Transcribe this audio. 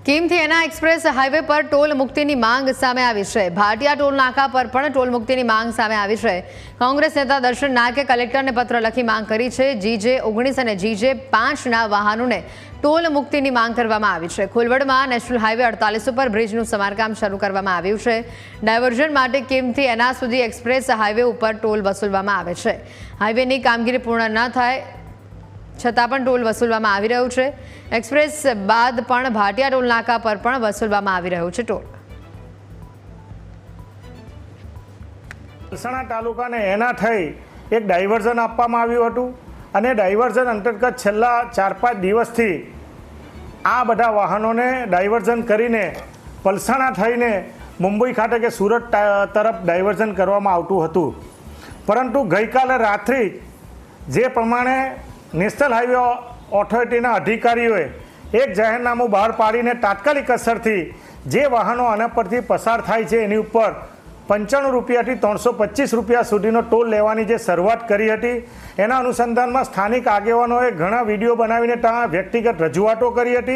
કિમથી એના express highway પર toll મુક્તિની માંગ સામે આવી છે। ભાટિયા ટોલ નાકા પર પણ ટોલ મુક્તિની માંગ સામે આવી છે। કોંગ્રેસ નેતા દર્શન નાકે કલેક્ટરને પત્ર લખી માંગ કરી છે। GJ19 અને GJ5ના વાહનોને ટોલ મુક્તિની માંગ કરવામાં આવી છે। ખોલવડમાં નેશનલ હાઈવે 48 ઉપર બ્રિજનું સમારકામ શરૂ કરવામાં આવ્યું છે। ડાયવર્ઝન માટે કિમથી એના સુધી એક્સપ્રેસ હાઈવે ઉપર ટોલ વસૂલવામાં આવે છે। હાઈવેની કામગીરી પૂર્ણ ન થાય છતાં પણ ટોલ વસૂલવામાં આવી રહ્યું છે। એક્સપ્રેસ બાદ પણ ભાટિયા ટોલ નાકા પર પણ વસૂલવામાં આવી રહ્યું છે ટોલ। પલસાણા તાલુકાને એના થઈ એક ડાયવર્ઝન આપવામાં આવ્યું હતું અને ડાયવર્ઝન અંતર્ગત છેલ્લા 4-5 દિવસથી આ બધા વાહનોને ડાયવર્ઝન કરીને પલસાણા થઈને મુંબઈ ખાતે કે સુરત તરફ ડાયવર્ઝન કરવામાં આવતું હતું, પરંતુ ગઈકાલે રાત્રે જે પ્રમાણે નેશનલ હાઈવે ઓથોરિટીના અધિકારીઓએ એક જાહેરનામું બહાર પાડીને તાત્કાલિક અસરથી જે વાહનો આના પરથી પસાર થાય છે એની ઉપર 95 રૂપિયાથી 325 રૂપિયા સુધીનો ટોલ લેવાની જે શરૂઆત કરી હતી, એના અનુસંધાનમાં સ્થાનિક આગેવાનોએ ઘણા વિડીયો બનાવીને ત્યાં વ્યક્તિગત રજૂઆતો કરી હતી।